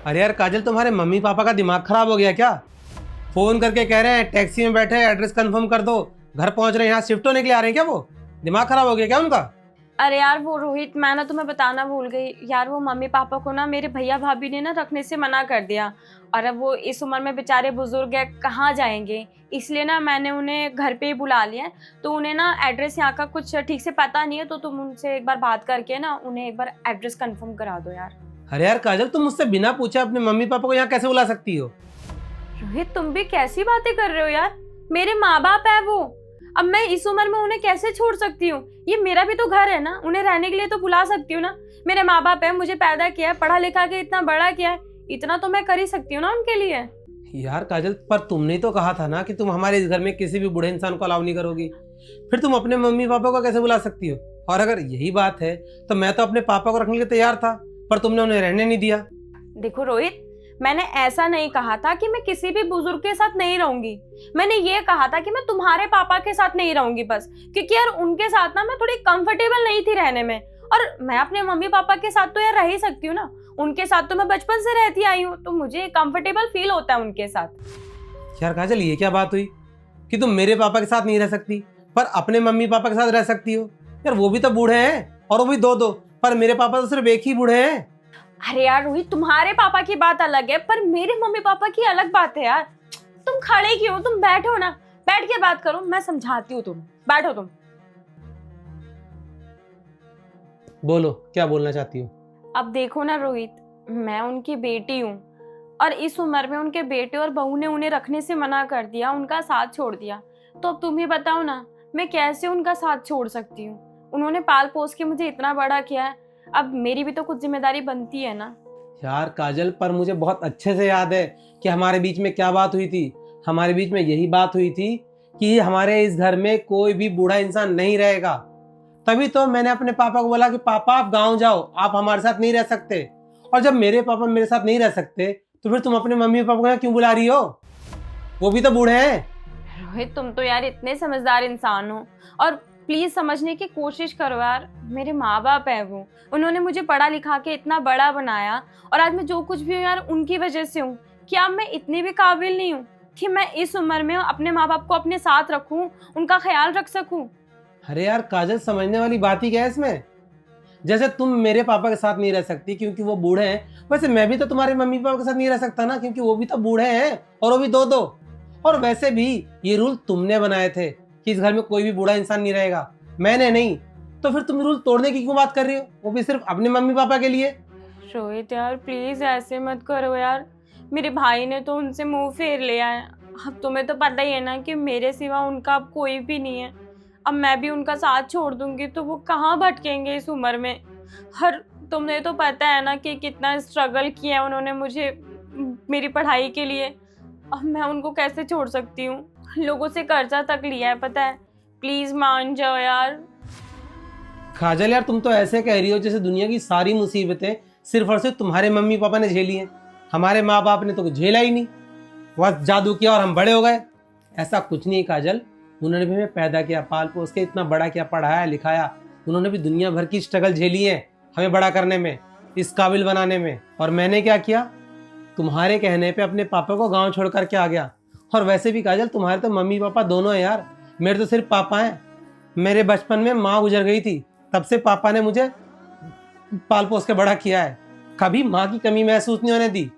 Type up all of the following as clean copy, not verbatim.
अरे यार काजल, तुम्हारे मम्मी पापा का दिमाग खराब हो गया क्या? फोन करके कह रहे हैं टैक्सी में बैठे, एड्रेस कंफर्म कर दो, घर पहुंच रहे हैं, यहाँ शिफ्ट होने के लिए आ रहे हैं क्या? वो दिमाग खराब हो गया क्या उनका? अरे यार वो रोहित, मैं ना तुम्हें बताना भूल गई यार। वो मम्मी पापा को ना मेरे भैया भाभी ने ना रखने से मना कर दिया। और अब वो इस उम्र में बेचारे बुजुर्ग है, कहाँ जाएंगे। इसलिए ना मैंने उन्हें घर पे ही बुला लिया है। तो उन्हें ना एड्रेस यहाँ का कुछ ठीक से पता नहीं है, तो तुम उनसे एक बार बात करके ना उन्हें एक बार एड्रेस कंफर्म करा दो यार। अरे यार काजल, तुम मुझसे बिना पूछे अपने मम्मी पापा को यहाँ कैसे बुला सकती हो? रोहित तुम भी कैसी बातें कर रहे हो यार। मेरे माँ बाप है वो। अब मैं इस उम्र में उन्हें कैसे छोड़ सकती हूँ? ये मेरा भी तो घर है ना, उन्हें रहने के लिए तो बुला सकती हूँ ना। मेरे माँ बाप है, मुझे पैदा किया है, पढ़ा लिखा के इतना बड़ा किया है, इतना तो मैं कर ही सकती हूँ ना उनके लिए। यार काजल, पर तुमने तो कहा था ना कि तुम हमारे इस घर में किसी भी बूढ़े इंसान को अलाउ नहीं करोगी। फिर तुम अपने मम्मी पापा को कैसे बुला सकती हो? और अगर यही बात है तो मैं तो अपने पापा को रखने के लिए तैयार था, पर तुमने उन्हें रहने नहीं दिया। देखो रोहित, मैंने ऐसा नहीं कहा था कि मैं किसी भी बुजुर्ग के साथ नहीं रहूंगी। मैंने ये कहा था कि मैं तुम्हारे पापा के साथ नहीं रहूंगी बस। क्योंकि यार उनके साथ ना मैं थोड़ी कंफर्टेबल नहीं थी रहने में। और मैं अपने मम्मी पापा के साथ तो यार रह ही सकती हूँ ना। उनके साथ तो मैं बचपन से रहती आई हूँ, तो मुझे कंफर्टेबल फील होता है उनके साथ। यार काजल, ये क्या बात हुई कि तुम मेरे पापा के साथ नहीं रह सकती पर अपने मम्मी पापा के साथ रह सकती हो? यार वो भी तो बूढ़े हैं, और वो भी दो दो, पर मेरे पापा तो सिर्फ एक ही बूढ़े हैं। अरे यार रोहित, तुम्हारे पापा की बात अलग है, पर मेरे मम्मी पापा की अलग बात है यार। तुम खड़े क्यों? तुम बैठो ना, बैठ के बात करो, मैं समझाती हूँ तुम्हें। बैठो तुम। बोलो, क्या बोलना चाहती हो? अब देखो ना रोहित, मैं उनकी बेटी हूँ। और इस उम्र में उनके बेटे और बहू ने उन्हें रखने से मना कर दिया, उनका साथ छोड़ दिया। तो अब तुम ही बताओ ना, मैं कैसे उनका साथ छोड़ सकती हूँ? उन्होंने पाल पोस के मुझे इतना बड़ा किया है, अब मेरी भी तो कुछ जिम्मेदारी बनती है ना। यार काजल, पर मुझे बहुत अच्छे से याद है कि हमारे बीच में क्या बात हुई थी। हमारे बीच में यही बात हुई थी कि हमारे इस घर में कोई भी बूढ़ा इंसान नहीं रहेगा। तभी तो मैंने अपने पापा को बोला कि पापा आप गांव जाओ, आप हमारे साथ नहीं रह सकते। और जब मेरे पापा मेरे साथ नहीं रह सकते तो फिर तुम अपने मम्मी पापा को यहाँ क्यों बुला रही हो? वो भी तो बूढ़े हैं। रोहित तुम तो यार इतने समझदार इंसान हो, और प्लीज समझने की कोशिश करो यार। मेरे माँ बाप है वो, उन्होंने मुझे पढ़ा लिखा के इतना बड़ा बनाया, और आज मैं जो कुछ भी हूँ यार उनकी वजह से हूँ। क्या मैं इतनी भी काबिल नहीं हूँ कि मैं इस उम्र में अपने माँ बाप को अपने साथ रखूँ, उनका ख्याल रख सकूँ? अरे यार काजल, समझने वाली बात ही क्या है इसमें? जैसे तुम मेरे पापा के साथ नहीं रह सकती क्योंकि वो बूढ़े हैं, वैसे मैं भी तो तुम्हारे मम्मी पापा के साथ नहीं रह सकता ना, क्योंकि वो भी तो बूढ़े हैं, और वो भी दो दो। और वैसे भी ये रूल तुमने बनाए थे कि इस घर में कोई भी बूढ़ा इंसान नहीं रहेगा, मैंने नहीं। तो फिर तुम रूल तोड़ने की क्यों बात कर रही हो, वो भी सिर्फ अपने मम्मी पापा के लिए? रोहित यार प्लीज ऐसे मत करो यार। मेरे भाई ने तो उनसे मुंह फेर लिया है। अब तुम्हें तो पता ही है ना कि मेरे सिवा उनका अब कोई भी नहीं है। अब मैं भी उनका साथ छोड़ दूंगी तो वो कहाँ भटकेंगे इस उम्र में। हर तुम्हें तो पता है ना कि कितना स्ट्रगल किया है उन्होंने मुझे, मेरी पढ़ाई के लिए। अब मैं उनको कैसे छोड़ सकती हूँ? लोगों से कर्जा तक लिया है पता है। प्लीज मान जाओ यार। काजल यार, तुम तो ऐसे कह रही हो जैसे दुनिया की सारी मुसीबतें सिर्फ और सिर्फ तुम्हारे मम्मी पापा ने झेली हैं। हमारे माँ बाप ने तो कुछ झेला ही नहीं, बस जादू किया और हम बड़े हो गए। ऐसा कुछ नहीं है काजल, उन्होंने भी हमें पैदा किया, पाल पोस के इतना बड़ा किया, पढ़ाया लिखाया। उन्होंने भी दुनिया भर की स्ट्रगल झेली है हमें बड़ा करने में, इस काबिल बनाने में। और मैंने क्या किया? तुम्हारे कहने पे अपने पापा को गांव छोड़ करके आ गया। और वैसे भी काजल, तुम्हारे तो मम्मी पापा दोनों हैं यार, मेरे तो सिर्फ पापा हैं। मेरे बचपन में माँ गुजर गई थी, तब से पापा ने मुझे पाल पोस के बड़ा किया है, कभी माँ की कमी महसूस नहीं होने दी।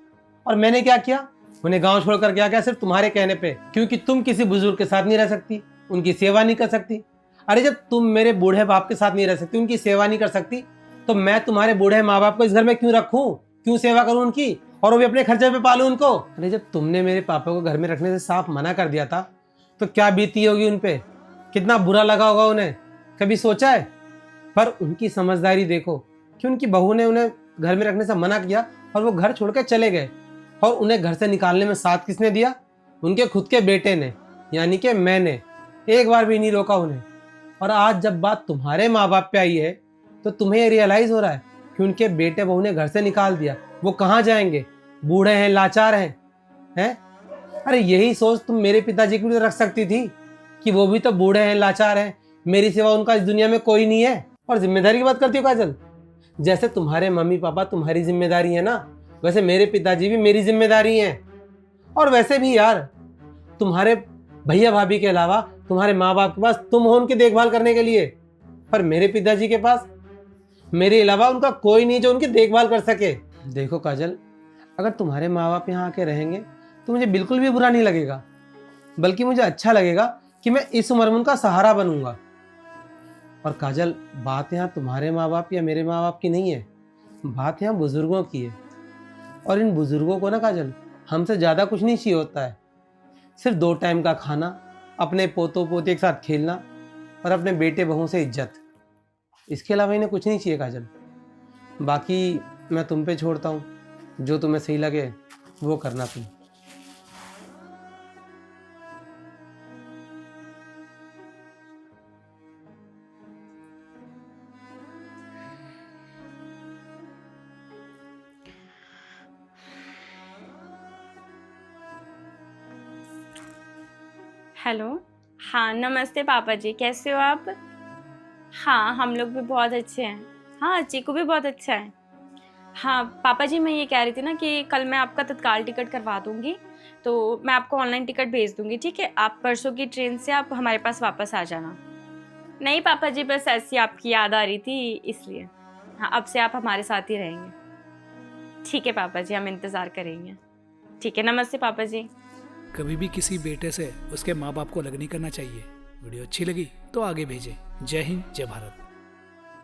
और मैंने क्या किया? उन्हें गांव छोड़ कर गया, सिर्फ तुम्हारे कहने पे, क्योंकि तुम किसी बुजुर्ग के साथ नहीं रह सकती, उनकी सेवा नहीं कर सकती। अरे जब तुम मेरे बूढ़े बाप के साथ नहीं रह सकती, उनकी सेवा नहीं कर सकती, तो मैं तुम्हारे बूढ़े माँ बाप को इस घर में क्यों रखूं, क्यों सेवा करूं उनकी, और वो भी अपने खर्चे पे पालूं उनको? अरे जब तुमने मेरे पापा को घर में रखने से साफ मना कर दिया था तो क्या बीती होगी उन पे, कितना बुरा लगा होगा उन्हें, कभी सोचा है? पर उनकी समझदारी देखो कि उनकी बहू ने उन्हें घर में रखने से मना किया और वो घर छोड़ के चले गए। और उन्हें घर से निकालने में साथ किसने दिया? उनके खुद के बेटे ने, यानी कि मैंने। एक बार भी नहीं रोका उन्हें। और आज जब बात तुम्हारे माँ बाप पे आई है तो तुम्हें ये रियलाइज हो रहा है कि उनके बेटे बहू ने घर से निकाल दिया, वो कहाँ जाएंगे? बूढ़े हैं, लाचार हैं। अरे यही सोच तुम मेरे पिताजी की भी रख सकती थी कि वो भी तो बूढ़े हैं, लाचार हैं, मेरी सिवा उनका इस दुनिया में कोई नहीं है। और जिम्मेदारी की बात करती हो काजल, जैसे तुम्हारे मम्मी पापा तुम्हारी जिम्मेदारी है ना, वैसे मेरे पिताजी भी मेरी जिम्मेदारी हैं। और वैसे भी यार, तुम्हारे भैया भाभी के अलावा तुम्हारे माँ बाप के पास तुम हो उनकी देखभाल करने के लिए, पर मेरे पिताजी के पास मेरे अलावा उनका कोई नहीं जो उनकी देखभाल कर सके। देखो काजल, अगर तुम्हारे माँ बाप यहाँ आके रहेंगे तो मुझे बिल्कुल भी बुरा नहीं लगेगा, बल्कि मुझे अच्छा लगेगा कि मैं इस उम्र में उनका सहारा बनूंगा। और काजल, बात यहाँ तुम्हारे माँ बाप या मेरे माँ बाप की नहीं है, बात यहाँ बुजुर्गों की है। और इन बुजुर्गों को ना काजल, हमसे ज़्यादा कुछ नहीं चाहिए होता है। सिर्फ 2 टाइम का खाना, अपने पोतों पोते के साथ खेलना और अपने बेटे बहू से इज्जत। इसके अलावा इन्हें कुछ नहीं चाहिए काजल। बाकी मैं तुम पे छोड़ता हूँ, जो तुम्हें सही लगे वो करना तुम। हेलो। हाँ नमस्ते पापा जी, कैसे हो आप? हाँ हम लोग भी बहुत अच्छे हैं। हाँ चीकू भी बहुत अच्छा है। हाँ पापा जी, मैं ये कह रही थी ना कि कल मैं आपका तत्काल टिकट करवा दूँगी, तो मैं आपको ऑनलाइन टिकट भेज दूँगी, ठीक है? आप परसों की ट्रेन से आप हमारे पास वापस आ जाना। नहीं पापा जी, बस ऐसी आपकी याद आ रही थी इसलिए। हाँ अब से आप हमारे साथ ही रहेंगे। ठीक है पापा जी, हम इंतज़ार करेंगे। ठीक है, नमस्ते पापा जी। कभी भी किसी बेटे से उसके माँ बाप को अलग नहीं करना चाहिए। वीडियो अच्छी लगी तो आगे भेजें। जय हिंद, जय भारत।